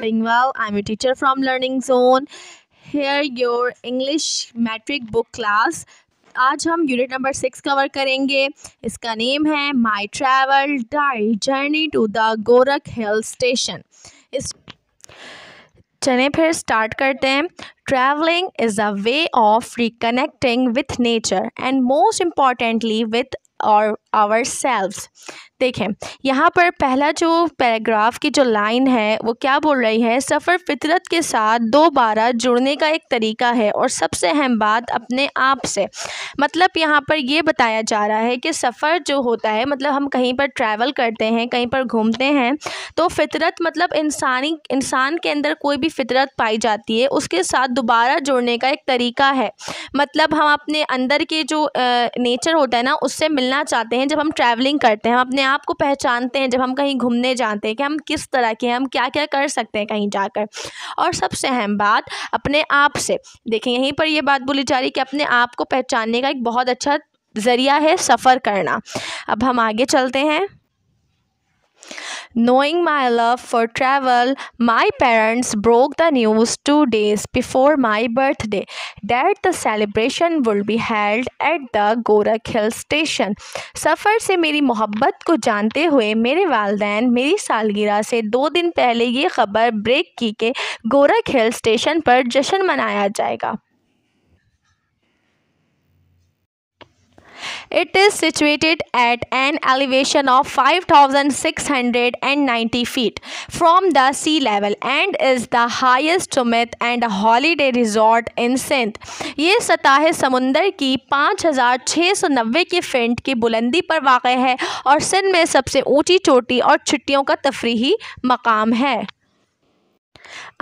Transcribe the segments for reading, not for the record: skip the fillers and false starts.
doing well. I'm your teacher from Learning Zone. Here your English metric book class. आज हम unit number 6 cover करेंगे. इसका name है my travel diary journey to the Gorakh hill station. इस चलें फिर start करते हैं. Travelling is a way of reconnecting with nature and most importantly with और आवर सेल्व्स. देखें यहाँ पर पहला जो पैराग्राफ की जो लाइन है वो क्या बोल रही है, सफ़र फितरत के साथ दोबारा जुड़ने का एक तरीका है और सबसे अहम बात अपने आप से. मतलब यहाँ पर ये बताया जा रहा है कि सफ़र जो होता है, मतलब हम कहीं पर ट्रैवल करते हैं, कहीं पर घूमते हैं, तो फितरत मतलब इंसान के अंदर कोई भी फितरत पाई जाती है, उसके साथ दोबारा जुड़ने का एक तरीका है. मतलब हम अपने अंदर के जो नेचर होता है ना, उससे मिलना चाहते हैं. जब हम ट्रैवलिंग करते हैं हम अपने आप को पहचानते हैं. जब हम कहीं घूमने जाते हैं कि हम किस तरह के हैं, हम क्या क्या कर सकते हैं कहीं जाकर, और सबसे अहम बात अपने आप से. देखें यहीं पर ये बात बोली जा रही है कि अपने आप को पहचानने का एक बहुत अच्छा ज़रिया है सफ़र करना. अब हम आगे चलते हैं. Knowing my love for travel, my parents broke the news 2 days before my birthday that the celebration would be held at the Gorakh Hill Station. सफ़र से मेरी मोहब्बत को जानते हुए मेरे वालिदैन मेरी सालगिरह से 2 दिन पहले ये ख़बर ब्रेक की कि गोरख हिल स्टेशन पर जश्न मनाया जाएगा. It is situated at an elevation of 5,690 feet from the sea level and is the highest summit and holiday resort in Sindh. ये सतह समुंदर की 5,690 की फीट की बुलंदी पर वाक़ है और सिंध में सबसे ऊंची चोटी और छुट्टियों का तफरीही मकाम है.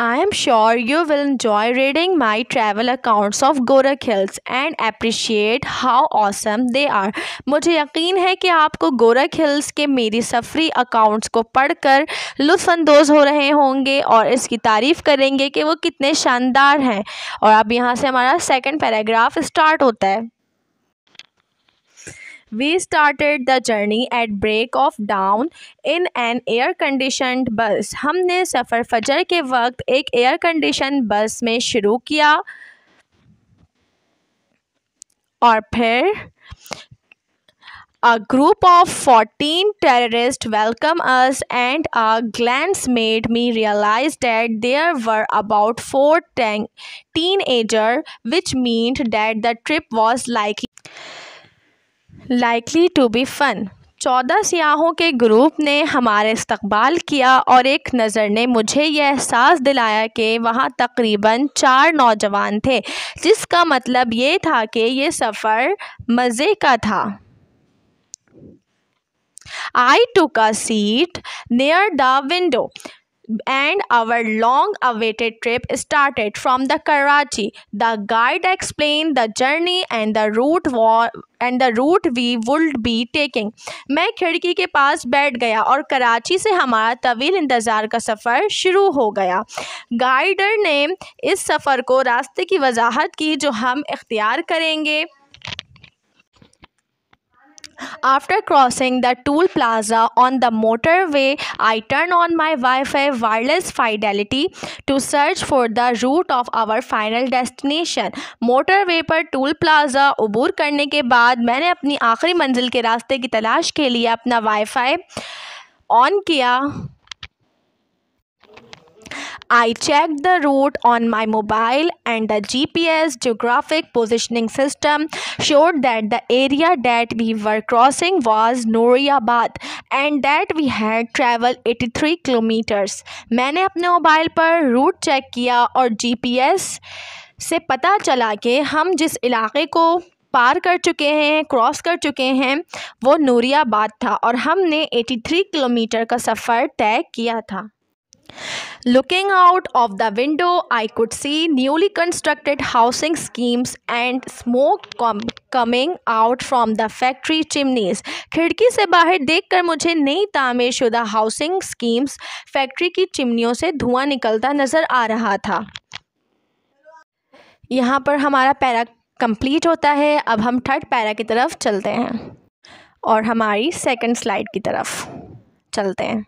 I am sure you will enjoy reading my travel accounts of Gorakh Hills and appreciate how awesome they are. मुझे यकीन है कि आपको गोरख हिल्स के मेरी सफ़री अकाउंट्स को पढ़कर लुत्फ़अंदोज़ हो रहे होंगे और इसकी तारीफ़ करेंगे कि वो कितने शानदार हैं. और अब यहाँ से हमारा सेकंड पैराग्राफ स्टार्ट होता है. We started the journey at break of dawn in an air-conditioned bus. हमने सफ़र फजर के वक्त एक एयर कंडीशन बस में शुरू किया और फिर A group of 14 terrorists welcomed us and a glance made me realize that there were about 4 teenagers, which meant that the trip was likely to be fun. 14 सियाहों के ग्रुप ने हमारे इस्तकबाल किया और एक नज़र ने मुझे यह एहसास दिलाया कि वहाँ तकरीबन 4 नौजवान थे, जिसका मतलब ये था कि ये सफ़र मज़े का था. I took a seat near the window and our long-awaited trip started from the Karachi. The guide explained the journey and the route we would be taking. मैं खिड़की के पास बैठ गया और कराची से हमारा तवील इंतज़ार का सफ़र शुरू हो गया. गाइडर ने इस सफ़र को रास्ते की वजाहत की जो हम इख्तियार करेंगे. After crossing the toll plaza on the motorway, I turned on my Wi-Fi wireless fidelity to search for the route of our final destination. Motorway पर टोल प्लाजा अबूर करने के बाद मैंने अपनी आखिरी मंजिल के रास्ते की तलाश के लिए अपना वाईफाई ऑन किया. I checked the route on my mobile and the GPS geographic positioning system showed that the area that we were crossing was Nooriabad and that we had traveled 83 kilometers. मैंने अपने mobile पर root check किया और GPS से पता चला कि हम जिस इलाके को पार कर चुके हैं, क्रॉस कर चुके हैं, वो नूरियाबाद था और हमने 83 किलोमीटर का सफ़र तय किया था. Looking out of the window, I could see newly constructed housing schemes and smoke coming out from the factory chimneys. खिड़की से बाहर देखकर मुझे नई तामीर शुदा हाउसिंग स्कीम्स, फैक्ट्री की चिमनियों से धुआं निकलता नज़र आ रहा था. यहाँ पर हमारा पैरा कंप्लीट होता है. अब हम थर्ड पैरा की तरफ चलते हैं और हमारी सेकंड स्लाइड की तरफ चलते हैं.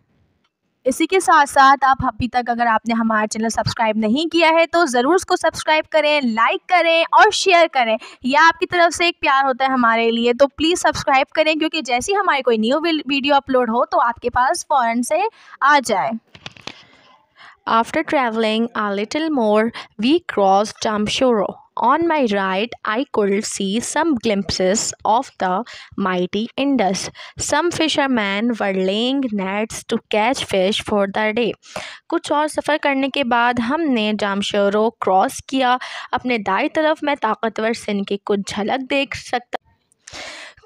इसी के साथ साथ आप अभी तक अगर आपने हमारा चैनल सब्सक्राइब नहीं किया है तो ज़रूर उसको सब्सक्राइब करें, लाइक करें और शेयर करें। यह आपकी तरफ से एक प्यार होता है हमारे लिए, तो प्लीज़ सब्सक्राइब करें क्योंकि जैसे ही हमारी कोई न्यू वीडियो अपलोड हो तो आपके पास फ़ौरन से आ जाए। After traveling a little more, we crossed Jamshoro. On my right, I could see some glimpses of the mighty Indus. Some fishermen were laying nets to catch fish for the day. कुछ और सफ़र करने के बाद हमने Jamshoro cross किया। अपने दाई तरफ मैं ताकतवर सिंध की कुछ झलक देख सकता।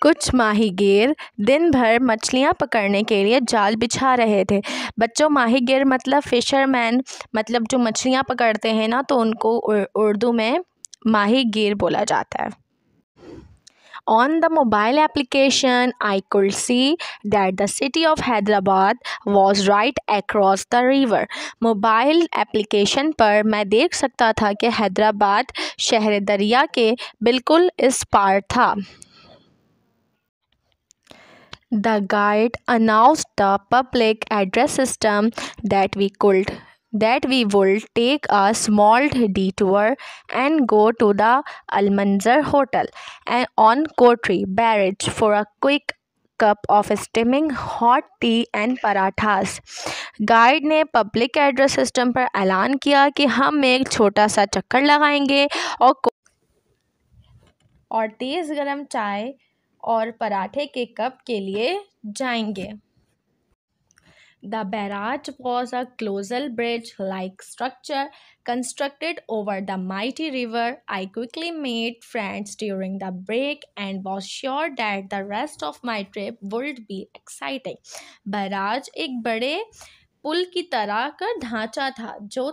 कुछ माहीगीर दिन भर मछलियाँ पकड़ने के लिए जाल बिछा रहे थे। बच्चों, माहीगीर मतलब फ़िशरमैन, मतलब जो मछलियाँ पकड़ते हैं ना, तो उनको उर्दू में माहीगीर बोला जाता है। On the mobile application, I could see that the city of Hyderabad was right across the river. Mobile application पर मैं देख सकता था कि हैदराबाद शहर दरिया के बिल्कुल इस पार था। The guide announced the public address system that we would take a small detour and go to the Almanzar Hotel and on Kotri Barrage for a quick cup of steaming hot tea and parathas. Guide ने public address system पर ऐलान किया कि हम एक छोटा सा चक्कर लगाएंगे और तेज़ गरम चाय और पराठे के कप के लिए जाएंगे। The barrage was a colossal bridge-like structure constructed over the mighty river. I quickly made friends during the break and was sure that the rest of my trip would be exciting. Barrage एक बड़े पुल की तरह का ढांचा था जो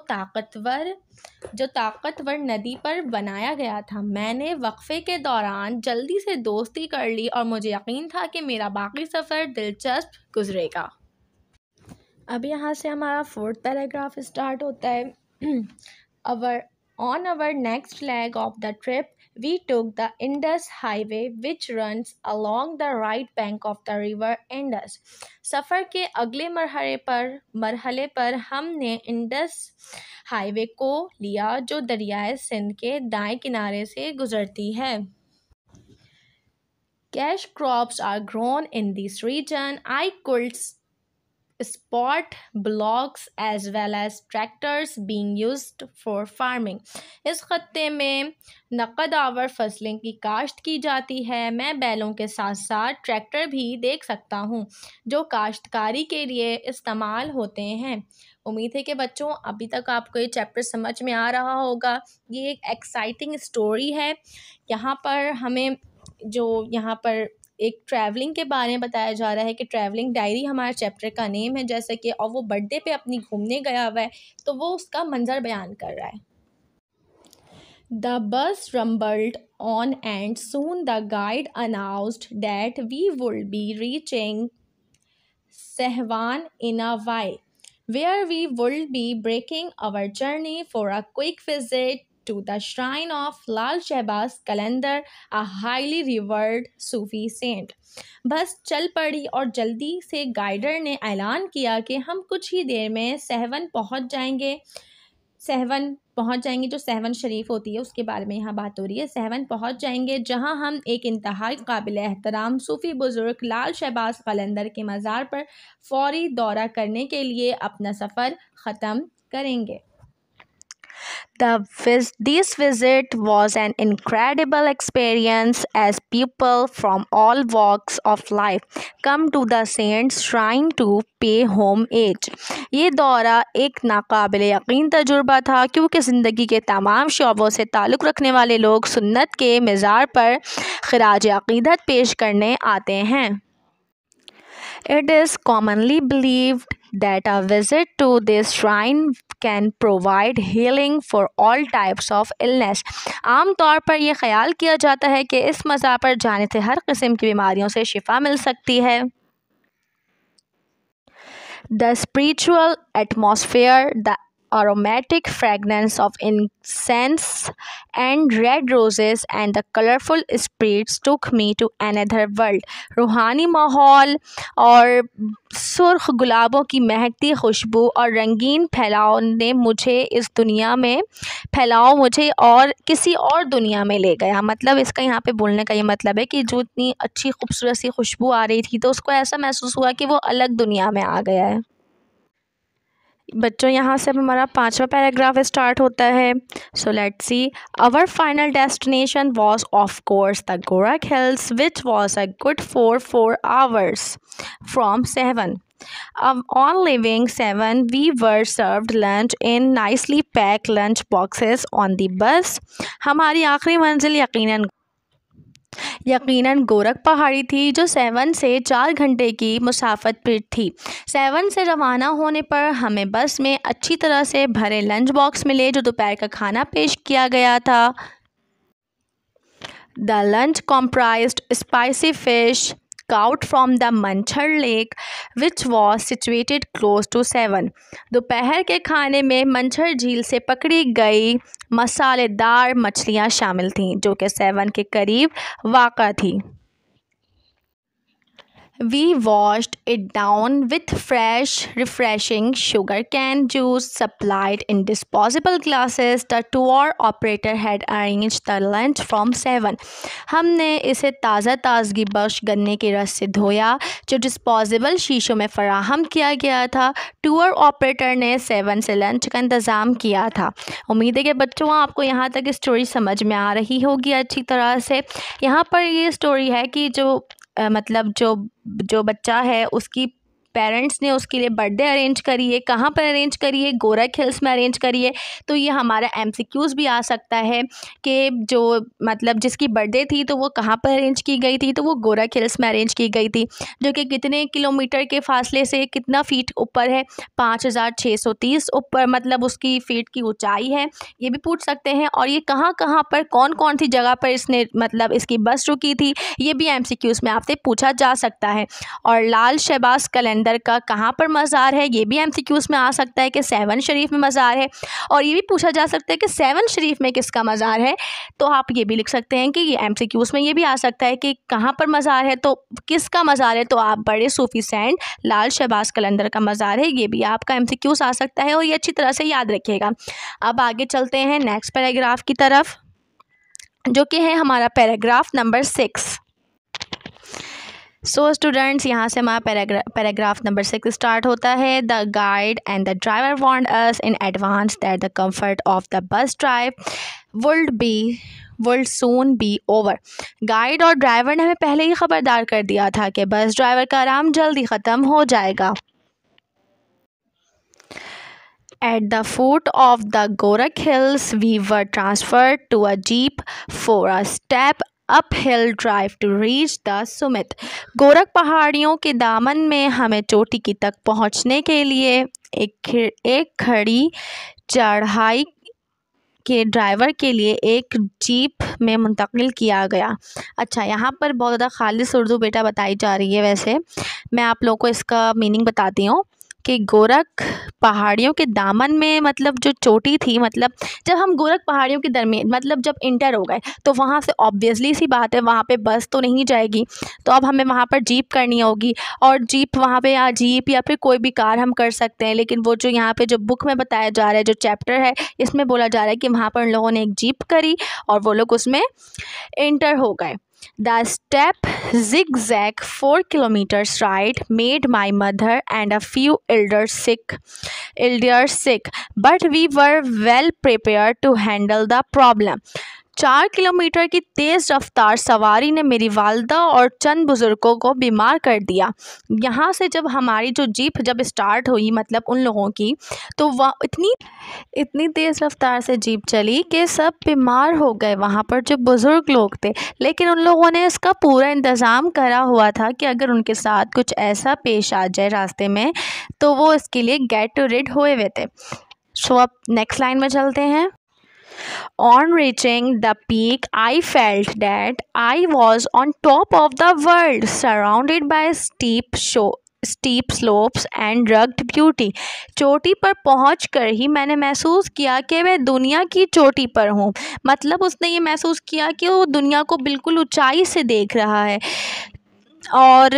ताकतवर नदी पर बनाया गया था। मैंने वक्फे के दौरान जल्दी से दोस्ती कर ली और मुझे यकीन था कि मेरा बाकी सफ़र दिलचस्प गुजरेगा। अब यहाँ से हमारा 4th पैराग्राफ स्टार्ट होता है। On our next leg of the trip, we took the Indus Highway which runs along the right bank of the river Indus. सफ़र के अगले मरहले पर हमने इंडस हाईवे को लिया जो दरियाए सिंध के दाएं किनारे से गुजरती है। Cash crops are grown in this region. I could spot blocks as well as tractors being used for farming. इस खत्ते में नकद आवर फसलें की काश्त की जाती है। मैं बैलों के साथ साथ ट्रैक्टर भी देख सकता हूँ जो काश्तकारी के लिए इस्तेमाल होते हैं। उम्मीद है कि बच्चों अभी तक आपको ये चैप्टर समझ में आ रहा होगा। ये एक एक्साइटिंग स्टोरी है। यहाँ पर एक ट्रैवलिंग के बारे में बताया जा रहा है कि ट्रैवलिंग डायरी हमारे चैप्टर का नेम है जैसे कि, और वो बर्थडे पे अपनी घूमने गया हुआ है तो वो उसका मंजर बयान कर रहा है। The bus rumbled on and soon the guide announced that we would be reaching Sehwan in a while, where we would be breaking our journey for a quick visit to the shrine of Lal Shehbaz Qalandar, a highly revered Sufi saint. बस चल पड़ी और जल्दी से guider ने ऐलान किया कि हम कुछ ही देर में सहवन पहुंच जाएंगे जो सहवन शरीफ होती है उसके बारे में यहाँ बात हो रही है। सहवन पहुंच जाएंगे जहां हम एक इंतहाई काबिल एहतराम सूफ़ी बुज़ुर्ग लाल शहबाज कलंदर के मज़ार पर फौरी दौरा करने के लिए अपना सफ़र ख़त्म करेंगे। This visit was an incredible experience as people from all walks of life come to the saint's shrine to pay homage. ये दौरा एक नाकाबिले यकीन तजुर्बा था क्योंकि ज़िंदगी के तमाम शोबों से ताल्लुक़ रखने वाले लोग सुन्नत के मज़ार पर ख़िराज अक़ीदत पेश करने आते हैं। It is commonly believed that a visit to this shrine can provide healing for all types of illness. आम तौर पर यह ख्याल किया जाता है कि इस मज़ार पर जाने से हर किस्म की बीमारियों से शिफा मिल सकती है। The spiritual atmosphere, the aromatic fragrance of incense and red roses and the colorful spreads took me to another world. रूहानी माहौल और सुर्ख गुलाबों की महकती खुशबू और रंगीन फैलाव मुझे और किसी और दुनिया में ले गया। मतलब इसका यहाँ पे बोलने का ये मतलब है कि जो इतनी अच्छी खूबसूरत सी खुशबू आ रही थी तो उसको ऐसा महसूस हुआ कि वो अलग दुनिया में आ गया है। बच्चों यहाँ से अब हमारा 5वां पैराग्राफ स्टार्ट होता है। So let's see. Our final destination was of course the Gorakh hills which was a good 4 hours from 7. On leaving 7 we were served lunch in nicely packed lunch boxes on the bus. हमारी आखिरी मंजिल यकीनन गोरख पहाड़ी थी जो 7 से 4 घंटे की मुसाफत पर थी। 7 से रवाना होने पर हमें बस में अच्छी तरह से भरे लंच बॉक्स मिले जो दोपहर का खाना पेश किया गया था। The lunch comprised spicy fish caught from the Manchar Lake which was situated close to 7. दोपहर के खाने में मंछर झील से पकड़ी गई मसालेदार मछलियां शामिल थीं जो कि 7 के करीब वाक़ा थी। We washed it down with fresh, refreshing sugarcane juice supplied in disposable glasses. The tour operator had arranged the lunch from 7. हमने इसे ताज़गी बख्श गन्ने के रस से धोया जो डिस्पोजेबल शीशों में फ़राहम किया गया था। टूर ऑपरेटर ने 7 से लंच का इंतज़ाम किया था। उम्मीद है कि बच्चों आपको यहाँ तक स्टोरी समझ में आ रही होगी अच्छी तरह से। यहाँ पर ये स्टोरी है कि मतलब जो बच्चा है उसकी पेरेंट्स ने उसके लिए बर्थडे अरेंज करी है। कहाँ पर अरेंज करी है? गोरख हिल्स में अरेंज करी है। तो ये हमारा MCQs भी आ सकता है कि जो मतलब जिसकी बर्थडे थी तो वो कहाँ पर अरेंज की गई थी? तो वो गोरख हिल्स में अरेंज की गई थी जो कि कितने किलोमीटर के फासले से कितना फीट ऊपर है? 5630 ऊपर, मतलब उसकी फीट की ऊंचाई है। ये भी पूछ सकते हैं। और ये कहाँ कहाँ पर कौन कौन सी जगह पर इसने मतलब इसकी बस रुकी थी, ये भी MCQs में आपसे पूछा जा सकता है। और लाल शहबाज कलंदर का कहाँ पर मज़ार है, ये भी MCQs में आ सकता है कि 7 शरीफ में मज़ार है। और ये भी पूछा जा सकता है कि 7 शरीफ में किसका मज़ार है, तो आप ये भी लिख सकते हैं कि ये MCQs में ये भी आ सकता है कि कहाँ पर मज़ार है तो किसका मज़ार है। तो आप बड़े सूफी सैंड लाल शहबाज कलंदर का मज़ार है, ये भी आपका MCQs आ सकता है और ये अच्छी तरह से याद रखिएगा। अब आगे चलते हैं नेक्स्ट पैराग्राफ की तरफ जो कि है हमारा पैराग्राफ नंबर 6। सो स्टूडेंट्स यहाँ से हमारा पैराग्राफ नंबर 6 स्टार्ट होता है। The guide and the driver warned us in advance that the comfort of the bus drive would soon be over. Guide और ड्राइवर ने हमें पहले ही खबरदार कर दिया था कि बस ड्राइवर का आराम जल्दी ख़त्म हो जाएगा। At the foot of the Gorakh Hills, we were transferred to a jeep for a step uphill drive to reach the summit. Gorakh पहाड़ियों के दामन में हमें चोटी की तक पहुंचने के लिए एक खड़ी चढ़ाई के ड्राइवर के लिए एक जीप में मुंतकिल किया गया। अच्छा, यहाँ पर बहुत ज़्यादा खालिस उर्दू बेटा बताई जा रही है। वैसे मैं आप लोगों को इसका मीनिंग बताती हूँ कि गोरख पहाड़ियों के दामन में मतलब जो चोटी थी, मतलब जब हम गोरख पहाड़ियों के दरमियान मतलब जब इंटर हो गए तो वहाँ से ऑब्वियसली सी बात है वहाँ पे बस तो नहीं जाएगी, तो अब हमें वहाँ पर जीप करनी होगी। और जीप वहाँ पे या जीप या फिर कोई भी कार हम कर सकते हैं, लेकिन वो जो यहाँ पे जो बुक में बताया जा रहा है, जो चैप्टर है, इसमें बोला जा रहा है कि वहाँ पर उन लोगों ने एक जीप करी और वो लोग उसमें इंटर हो गए। The step zigzag 4 kilometers ride made my mother and a few elders sick, but we were well prepared to handle the problem. 4 kilometre की तेज़ रफ्तार सवारी ने मेरी वालदा और चंद बुज़ुर्गों को बीमार कर दिया। यहाँ से जब हमारी जो जीप जब स्टार्ट हुई मतलब उन लोगों की, तो वह इतनी तेज़ रफ्तार से जीप चली कि सब बीमार हो गए वहाँ पर जो बुज़ुर्ग लोग थे। लेकिन उन लोगों ने इसका पूरा इंतज़ाम करा हुआ था कि अगर उनके साथ कुछ ऐसा पेश आ जाए रास्ते में तो वो इसके लिए गेट टू रेड हुए हुए थे। सो अब नेक्स्ट लाइन में चलते हैं। On reaching the peak, I felt that I was on top of the world, surrounded by steep slopes and rugged beauty. चोटी पर पहुंचकर ही मैंने महसूस किया कि मैं दुनिया की चोटी पर हूँ। मतलब उसने ये महसूस किया कि वो दुनिया को बिल्कुल ऊंचाई से देख रहा है और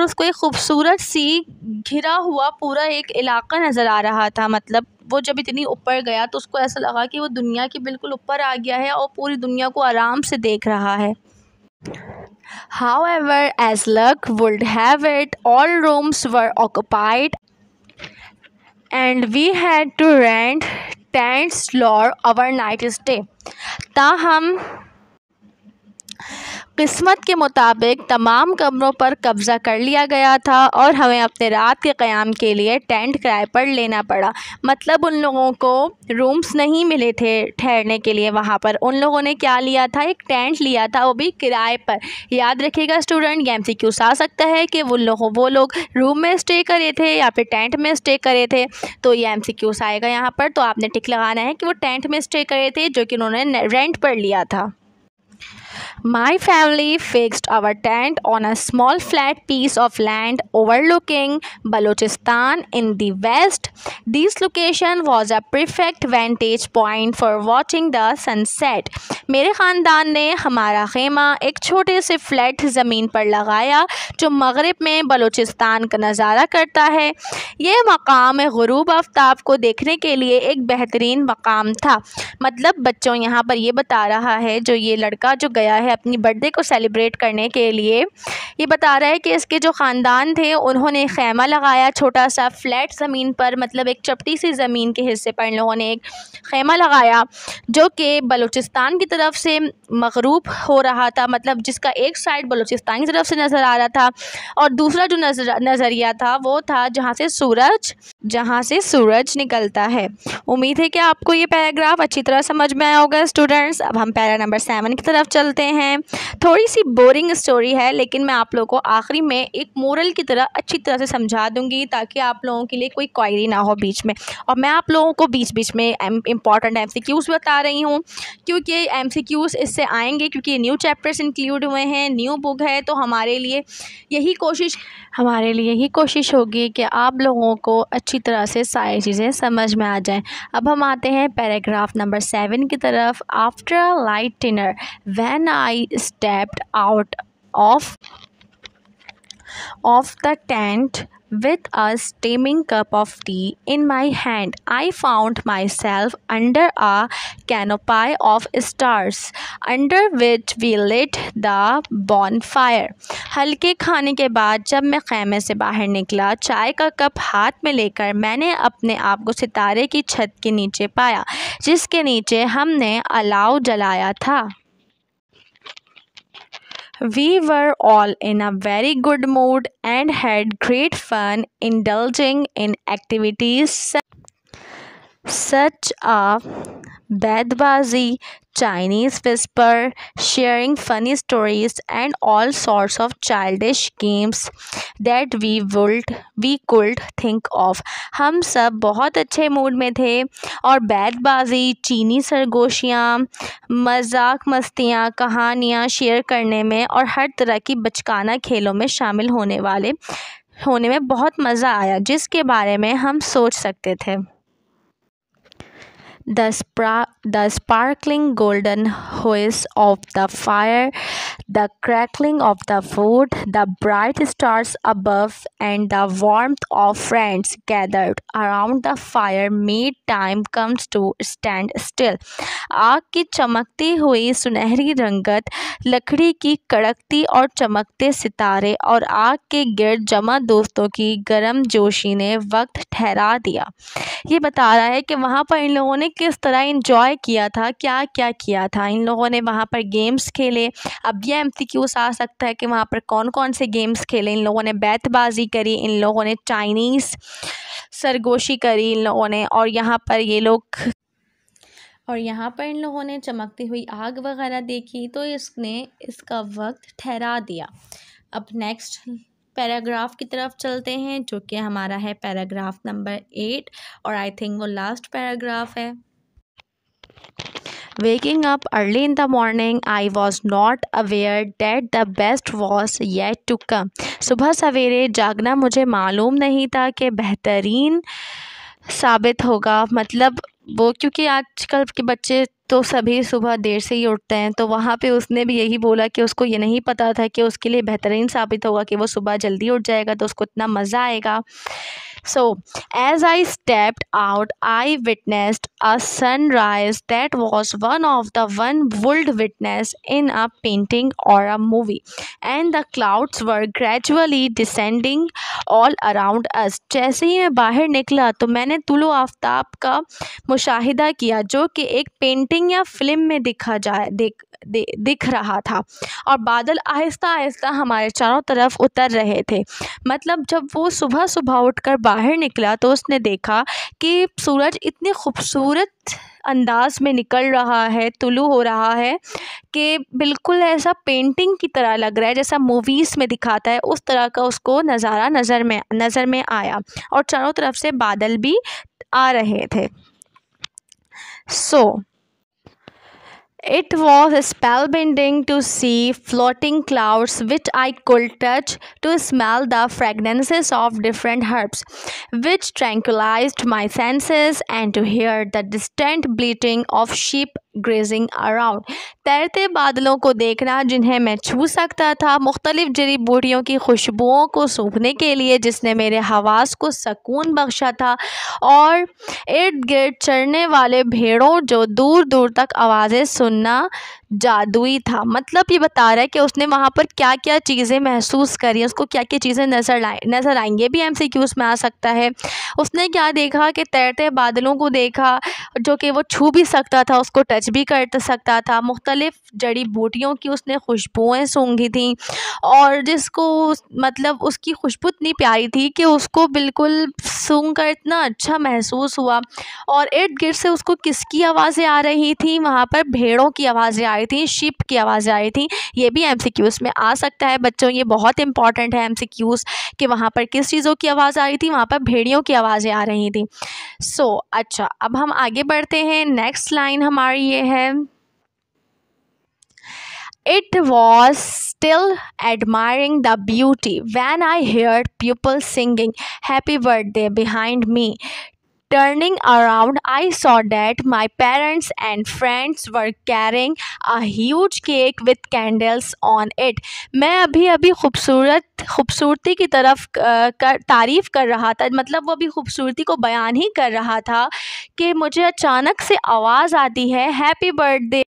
उसको एक खूबसूरत सी घिरा हुआ पूरा एक इलाका नज़र आ रहा था। मतलब वो जब इतनी ऊपर गया तो उसको ऐसा लगा कि वो दुनिया के बिल्कुल ऊपर आ गया है और पूरी दुनिया को आराम से देख रहा है। However, as luck would have it, all rooms were occupied and we had to rent tents for our night stay. ताहम किस्मत के मुताबिक तमाम कमरों पर कब्ज़ा कर लिया गया था और हमें अपने रात के क़याम के लिए टेंट किराए पर लेना पड़ा। मतलब उन लोगों को रूम्स नहीं मिले थे ठहरने के लिए वहाँ पर। उन लोगों ने क्या लिया था, एक टेंट लिया था, वो भी किराए पर। याद रखिएगा स्टूडेंट, ये MCQs आ सकता है कि वो लोग रूम में स्टे करे थे या फिर टेंट में स्टे करे थे। तो ये MCQs आएगा यहाँ पर। तो आपने टिक लगाना है कि वो टेंट में स्टे करे थे जो कि उन्होंने रेंट पर लिया था। My family fixed our tent on a small flat piece of land overlooking Balochistan in the west. This location was a perfect vantage point for watching the sunset. मेरे ख़ानदान ने हमारा खेमा एक छोटे से फ्लैट ज़मीन पर लगाया जो मगरिब में बलूचिस्तान का नज़ारा करता है। ये मकाम गुरूब आफ्ताब को देखने के लिए एक बेहतरीन मकाम था। मतलब बच्चों यहाँ पर ये बता रहा है, जो ये लड़का जो गया है अपनी बर्थडे को सेलिब्रेट करने के लिए, ये बता रहा है कि इसके जो ख़ानदान थे उन्होंने खैमा लगाया छोटा सा फ्लैट ज़मीन पर। मतलब एक चपटी सी ज़मीन के हिस्से पर इन लोगों ने एक खैमा लगाया जो कि बलूचिस्तान की तरफ से मगरूब हो रहा था। मतलब जिसका एक साइड बलूचिस्तान की तरफ से नज़र आ रहा था और दूसरा जो नज़रिया था वो था जहाँ से सूरज निकलता है। उम्मीद है कि आपको ये पैराग्राफ अच्छी तरह समझ में आया होगा स्टूडेंट्स। अब हम पैरा नंबर 7 की तरफ चलते हैं। थोड़ी सी बोरिंग स्टोरी है लेकिन मैं आप लोगों को आखिरी में एक मोरल की तरह अच्छी तरह से समझा दूंगी ताकि आप लोगों के लिए कोई क्वेरी ना हो बीच में। और मैं आप लोगों को बीच बीच में इंपॉर्टेंट MCQs बता रही हूँ क्योंकि MCQs इससे आएंगे क्योंकि न्यू चैप्टर्स इंक्लूड हुए हैं, न्यू बुक है। तो हमारे लिए यही कोशिश होगी कि आप लोगों को अच्छी तरह से सारी चीज़ें समझ में आ जाएं। अब हम आते हैं पैराग्राफ नंबर 7 की तरफ। After a light dinner when I stepped out of the tent with a steaming cup of tea in my hand, I found myself under a canopy of stars under which we lit the bonfire. हल्के खाने के बाद जब मैं खैमे से बाहर निकला, चाय का कप हाथ में लेकर मैंने अपने आप को सितारे की छत के नीचे पाया जिसके नीचे हमने अलाव जलाया था। We were all in a very good mood and had great fun indulging in activities such as Baidbazi, Chinese whisper, sharing funny stories, and all sorts of childish games that we could think of. हम सब बहुत अच्छे mood में थे और बैतबाजी, चीनी सरगोशियाँ, मजाक मस्तियाँ, कहानियाँ शेयर करने में और हर तरह की बचकाना खेलों में शामिल होने में बहुत मज़ा आया जिसके बारे में हम सोच सकते थे। The sparkling golden hues of the fire, the crackling of the wood, the bright stars above, and the warmth of friends gathered around the fire made time come to stand still. आग की चमकती हुई सुनहरी रंगत, लकड़ी की कड़कती और चमकते सितारे और आग के गिर्द जमा दोस्तों की गर्म जोशी ने वक्त ठहरा दिया। ये बता रहा है कि वहाँ पर इन लोगों ने किस तरह इंजॉय किया था, क्या क्या किया था। इन लोगों ने वहाँ पर गेम्स खेले। अब ये MCQs आ सकता है कि वहाँ पर कौन कौन से गेम्स खेले। इन लोगों ने बैतबाजी करी, इन लोगों ने चाइनीज़ सरगोशी करी इन लोगों ने, और यहाँ पर इन लोगों ने चमकती हुई आग वगैरह देखी तो इसका वक्त ठहरा दिया। अब नेक्स्ट पैराग्राफ की तरफ चलते हैं जो कि हमारा है पैराग्राफ नंबर 8 और आई थिंक वो लास्ट पैराग्राफ है। Waking up early in the morning, I was not aware that the best was yet to come. सुबह सवेरे जागना मुझे मालूम नहीं था कि बेहतरीन साबित होगा। मतलब वो, क्योंकि आजकल के बच्चे तो सभी सुबह देर से ही उठते हैं, तो वहाँ पे उसने भी यही बोला कि उसको ये नहीं पता था कि उसके लिए बेहतरीन साबित होगा कि वो सुबह जल्दी उठ जाएगा तो उसको इतना मज़ा आएगा। So, as I stepped out, I witnessed a sunrise that was one would witness in a painting or a movie, and the clouds were gradually descending all around us. जैसे ही मैं बाहर निकला तो मैंने तुलो आफ्ताब का मुशाहिदा किया, जो कि एक पेंटिंग या फिल्म में दिख रहा था, और बादल आहिस्ता आहिस्ता हमारे चारों तरफ उतर रहे थे। मतलब जब वो सुबह सुबह उठकर बाहर निकला तो उसने देखा कि सूरज इतनी खूबसूरत अंदाज में निकल रहा है, तुलू हो रहा है कि बिल्कुल ऐसा पेंटिंग की तरह लग रहा है, जैसा मूवीज़ में दिखाता है उस तरह का उसको नज़ारा नज़र में आया, और चारों तरफ से बादल भी आ रहे थे। So, it was spellbinding to see floating clouds which I could touch, to smell the fragrances of different herbs which tranquilized my senses, and to hear the distant bleating of sheep grazing around. तैरते बादलों को देखना जिन्हें मैं छू सकता था, मुख्तलिफ जड़ी बूटियों की खुशबुओं को सूंघने के लिए जिसने मेरे हवास को सुकून बख्शा था, और इर्द गिर्द चरने वाले भेड़ों जो दूर दूर तक आवाज़ें सुनना जादुई था। मतलब ये बता रहा है कि उसने वहाँ पर क्या क्या चीज़ें महसूस करी, उसको क्या क्या चीज़ें नज़र आएंगी। ये भी MCQs में आ सकता है। उसने क्या देखा कि तैरते बादलों को देखा जो कि वो छू भी सकता था, उसको टच भी कर सकता था। मुख्तलिफ़ जड़ी बूटियों की उसने खुशबुएँ सूंघी थी, और जिसको मतलब उसकी खुशबू इतनी प्यारी थी कि उसको बिल्कुल सूंघ कर इतना अच्छा महसूस हुआ। और इर्द गिर्द से उसको किसकी आवाज़ें आ रही थी, वहाँ पर भेड़ों की आवाज़ें आ रही थी, शीप की आवाज़ें आ रही थी। ये भी MCQs में आ सकता है बच्चों, ये बहुत इंपॉर्टेंट है MCQs कि वहाँ पर किस चीज़ों की आवाज़ आ रही थी, वहाँ पर भेड़ियों की आवाज़ें आ रही थी। अच्छा, अब हम आगे बढ़ते हैं। नेक्स्ट लाइन हमारी ये है, it was still admiring the beauty when I heard people singing happy birthday behind me. Turning around, I saw that my parents and friends were carrying a huge cake with candles on it. मैं अभी खूबसूरती की तरफ तारीफ़ कर रहा था, मतलब वो अभी खूबसूरती को बयान ही कर रहा था कि मुझे अचानक से आवाज़ आती है हैप्पी बर्थडे।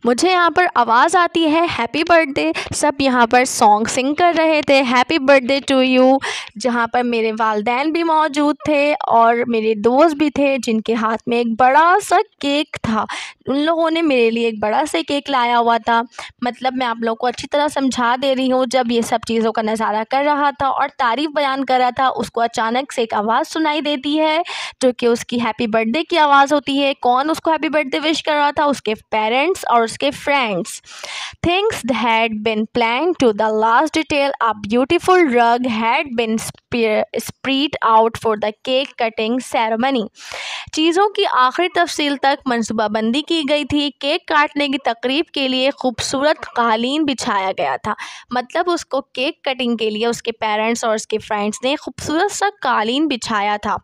मुझे यहाँ पर आवाज़ आती है हैप्पी बर्थडे। सब यहाँ पर सॉन्ग सिंग कर रहे थे, हैप्पी बर्थडे टू यू। जहाँ पर मेरे वालिदैन भी मौजूद थे और मेरे दोस्त भी थे जिनके हाथ में एक बड़ा सा केक था। उन लोगों ने मेरे लिए एक बड़ा सा केक लाया हुआ था। मतलब मैं आप लोगों को अच्छी तरह समझा दे रही हूँ। जब ये सब चीज़ों का नज़ारा कर रहा था और तारीफ़ बयान कर रहा था, उसको अचानक से एक आवाज़ सुनाई देती है जो कि उसकी हैप्पी बर्थडे की आवाज़ होती है। कौन उसको हैप्पी बर्थडे विश कर रहा था? उसके पेरेंट्स और उसके friends. Things had been planned to the last detail. A beautiful rug had been spread out for the cake cutting ceremony. चीज़ों की आखिरी तफसील तक मनसूबाबंदी की गई थी। केक काटने की तकरीब के लिए खूबसूरत कालीन बिछाया गया था। मतलब उसको केक कटिंग के लिए उसके पेरेंट्स और उसके फ्रेंड्स ने खूबसूरत सा कालीन बिछाया था।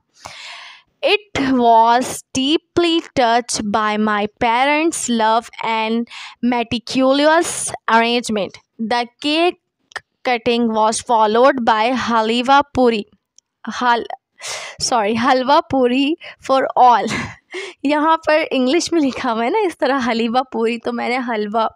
It was deeply touched by my parents' love and meticulous arrangement. The cake cutting was followed by halwa puri. हलवा पूरी फॉर ऑल। यहाँ पर इंग्लिश में लिखा हुआ है ना इस तरह हलीवा पूरी, तो मैंने हलवा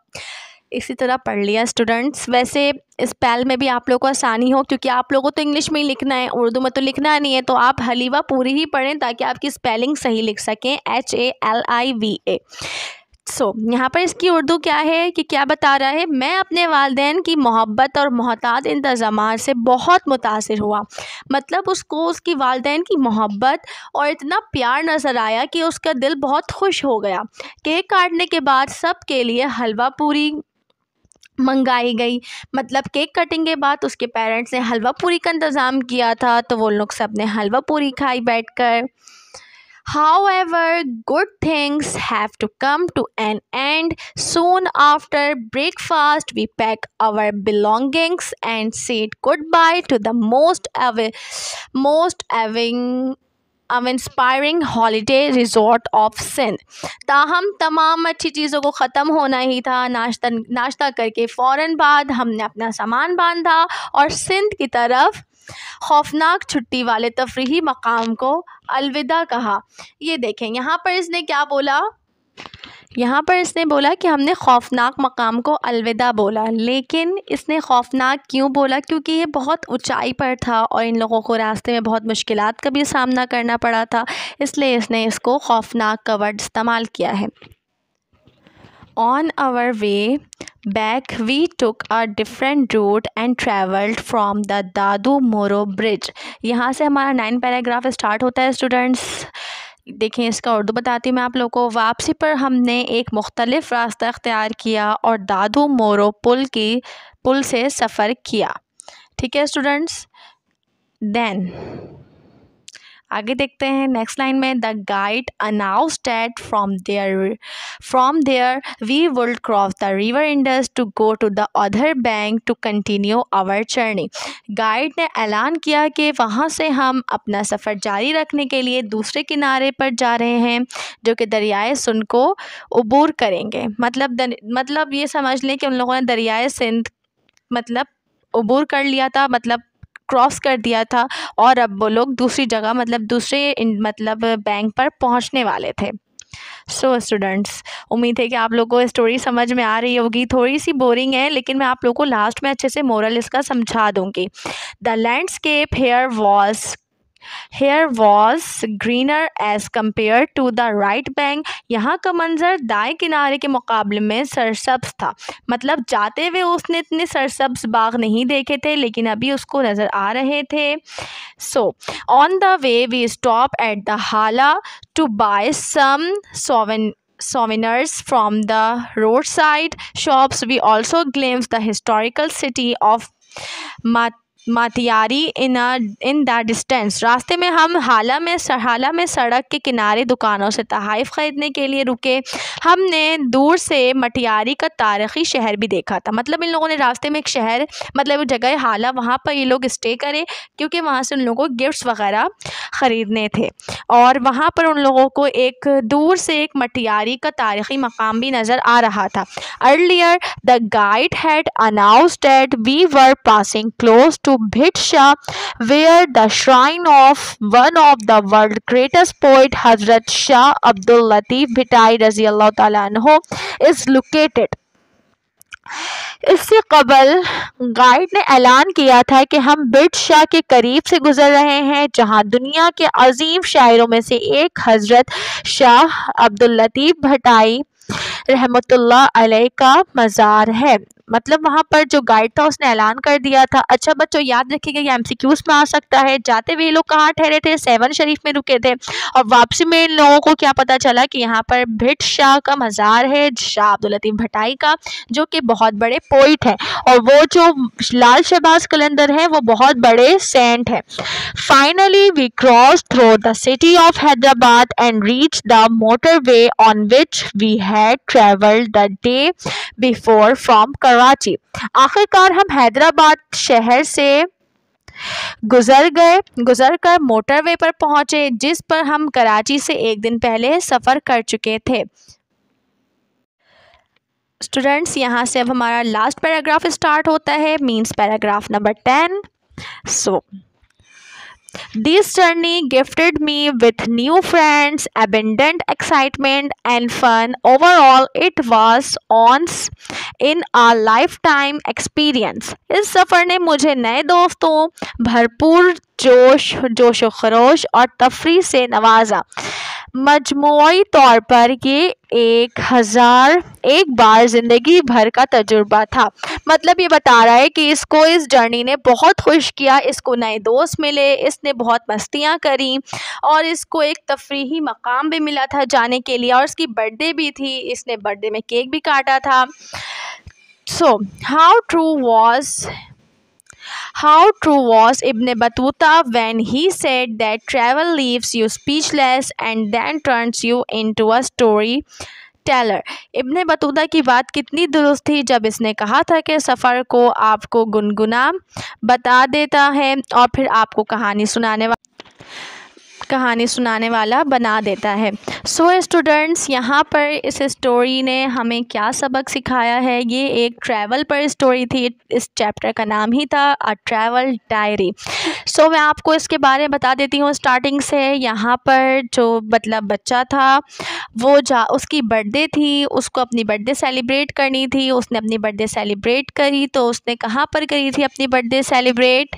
इसी तरह पढ़ लिया स्टूडेंट्स। वैसे स्पेल में भी आप लोगों को आसानी हो, क्योंकि आप लोगों को तो इंग्लिश में ही लिखना है, उर्दू में तो लिखना नहीं है, तो आप हलीवा पूरी ही पढ़ें ताकि आपकी स्पेलिंग सही लिख सकें, HALIVA। यहाँ पर इसकी उर्दू क्या है कि क्या बता रहा है, मैं अपने वालिदैन की मोहब्बत और मोहतात इंतज़ामात से बहुत मुतासिर हुआ। मतलब उसको उसकी वालिदैन की मोहब्बत और इतना प्यार नज़र आया कि उसका दिल बहुत खुश हो गया। केक काटने के बाद सब के लिए हलवा पूरी मंगाई गई। मतलब केक कटिंग के बाद उसके पेरेंट्स ने हलवा पूरी का इंतज़ाम किया था, तो वो लोग सब ने हलवा पूरी खाई बैठकर। However, good things have to come to an end. Soon after breakfast, we pack our belongings and said goodbye to the inspiring holiday resort of Sindh. ताहम तमाम अच्छी चीज़ों को ख़त्म होना ही था। नाश्ता करके फ़ौरन बाद हमने अपना सामान बांधा और सिंध की तरफ खौफनाक छुट्टी वाले तफरीही मकाम को अलविदा कहा। ये देखें यहाँ पर इसने क्या बोला, यहाँ पर इसने बोला कि हमने खौफनाक मकाम को अलविदा बोला। लेकिन इसने खौफनाक क्यों बोला? क्योंकि ये बहुत ऊंचाई पर था और इन लोगों को रास्ते में बहुत मुश्किलात का भी सामना करना पड़ा था, इसलिए इसने इसको खौफनाक का वर्ड इस्तेमाल किया है। On our way back, we took a different route and traveled from the दादू मोरो ब्रिज। यहाँ से हमारा 9 पैराग्राफ स्टार्ट होता है स्टूडेंट्स। देखें, इसका उर्दू बताती हूँ मैं आप लोगों को। वापसी पर हमने एक मुख्तलिफ रास्ता अख्तियार किया और दादू मोरो पुल से सफ़र किया। ठीक है स्टूडेंट्स। देन आगे देखते हैं नेक्स्ट लाइन में, the guide announced that from there we would cross the river Indus to go to the other bank to continue our journey. Guide ने ऐलान किया कि वहाँ से हम अपना सफ़र जारी रखने के लिए दूसरे किनारे पर जा रहे हैं, जो कि दरियाए सिंध को अबूर करेंगे। मतलब ये समझ लें कि उन लोगों ने दरियाए सिंध अबूर कर लिया था, क्रॉस कर दिया था और अब वो लोग दूसरी जगह दूसरे बैंक पर पहुंचने वाले थे। सो स्टूडेंट्स, उम्मीद है कि आप लोगों को स्टोरी समझ में आ रही होगी। थोड़ी सी बोरिंग है, लेकिन मैं आप लोगों को लास्ट में अच्छे से मोरल इसका समझा दूंगी। The landscape here was greener as compared to the right bank. यहाँ का मंजर दाएं किनारे के मुकाबले में सरसब्ज था। मतलब जाते हुए उसने इतने सरसब्ज बाग नहीं देखे थे, लेकिन अभी उसको नज़र आ रहे थे। So on the way we stop at the Hala to buy some souvenirs from the roadside shops. We also glimpsed the historical city of Matiari in the distance. रास्ते में हम हाला में सड़क के किनारे दुकानों से तहाइफ ख़रीदने के लिए रुके। हमने दूर से मटियारी का तारीख़ी शहर भी देखा था। मतलब इन लोगों ने रास्ते में एक शहर जगह हाला, वहाँ पर ये लोग स्टे करे, क्योंकि वहाँ से उन लोगों को गिफ्ट्स वगैरह ख़रीदने थे। और वहाँ पर उन लोगों को एक दूर से एक मटियारी का तारीख़ी मकाम भी नज़र आ रहा था। Earlier the guide had announced that we were passing close to Bhidsha, where the shrine of one of the world's greatest poet, Hazrat Shah Abdul Latif Bhittai Raziyallahu Ta'ala Anhu, is located. इससे कबल guide ने ऐलान किया था कि हम बिडशाह के करीब से गुजर रहे हैं, जहां दुनिया के अजीम शायरों में से एक हजरत शाह अब्दुल लतीफ़ भट्टाई रहमतुल्लाह अलैह का मज़ार है। मतलब वहाँ पर जो गाइड था उसने ऐलान कर दिया था। अच्छा बच्चों, याद रखिएगा ये MCQs में आ सकता है। जाते हुए लोग कहाँ ठहरे थे? 7 शरीफ में रुके थे। और वापसी में इन लोगों को क्या पता चला कि यहाँ पर भिट शाह का मज़ार है, शाह अब्दुल लतीफ़ भट्टाई का, जो कि बहुत बड़े पोइट हैं। और वो जो लाल शहबाज कलंदर है वो बहुत बड़े सेंट हैं। Finally we cross through the city of Hyderabad and reach the motorway on which we had travelled the day before from Karachi. आखिरकार हम हैदराबाद शहर से गुजरकर मोटरवे पर पहुंचे, जिस पर हम कराची से एक दिन पहले सफ़र कर चुके थे। स्टूडेंट्स, यहाँ से अब हमारा लास्ट पैराग्राफ स्टार्ट होता है, means paragraph number 10। So this journey gifted me with new friends, abundant excitement and fun. Overall, it was once in a lifetime experience. इस सफ़र ने मुझे नए दोस्तों, भरपूर जोश व खरोश और तफरी से नवाजा। मजमूई तौर पर ये 1001 बार ज़िंदगी भर का तजुर्बा था। मतलब ये बता रहा है कि इसको इस जर्नी ने बहुत खुश किया, इसको नए दोस्त मिले, इसने बहुत मस्तियाँ करी और इसको एक तफरीही मकाम भी मिला था जाने के लिए, और इसकी बर्थडे भी थी, इसने बर्थडे में केक भी काटा था। So how true was How true was Ibn Battuta when he said that travel leaves you speechless and then turns you into a storyteller? Ibn Battuta की बात कितनी दुरुस्त थी जब इसने कहा था कि सफ़र को आपको गुनगुना बता देता है और फिर आपको कहानी सुनाने वाला बना देता है। सो स्टूडेंट्स, यहाँ पर इस स्टोरी ने हमें क्या सबक सिखाया है? ये एक ट्रैवल पर स्टोरी थी। इस चैप्टर का नाम ही था अ ट्रैवल डायरी। सो मैं आपको इसके बारे में बता देती हूँ स्टार्टिंग से। यहाँ पर जो बच्चा था वो उसकी बर्थडे थी, उसको अपनी बर्थडे सेलिब्रेट करनी थी। उसने अपनी बर्थडे सेलिब्रेट करी तो उसने कहाँ पर करी थी अपनी बर्थडे सेलिब्रेट?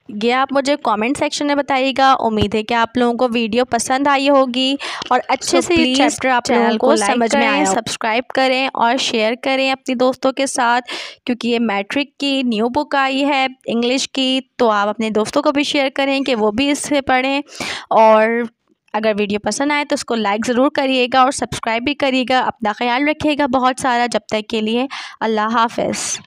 ये आप मुझे कमेंट सेक्शन में बताइएगा। उम्मीद है कि आप लोगों को वीडियो पसंद आई होगी और अच्छे से ये चैप्टर आप लोगों को समझ में आया। सब्सक्राइब करें और शेयर करें अपने दोस्तों के साथ, क्योंकि ये मैट्रिक की न्यू बुक आई है इंग्लिश की, तो आप अपने दोस्तों को भी शेयर करें कि वो भी इससे पढ़ें। और अगर वीडियो पसंद आए तो उसको लाइक ज़रूर करिएगा और सब्सक्राइब भी करिएगा। अपना ख्याल रखिएगा बहुत सारा। जब तक के लिए अल्लाह हाफ़िज़।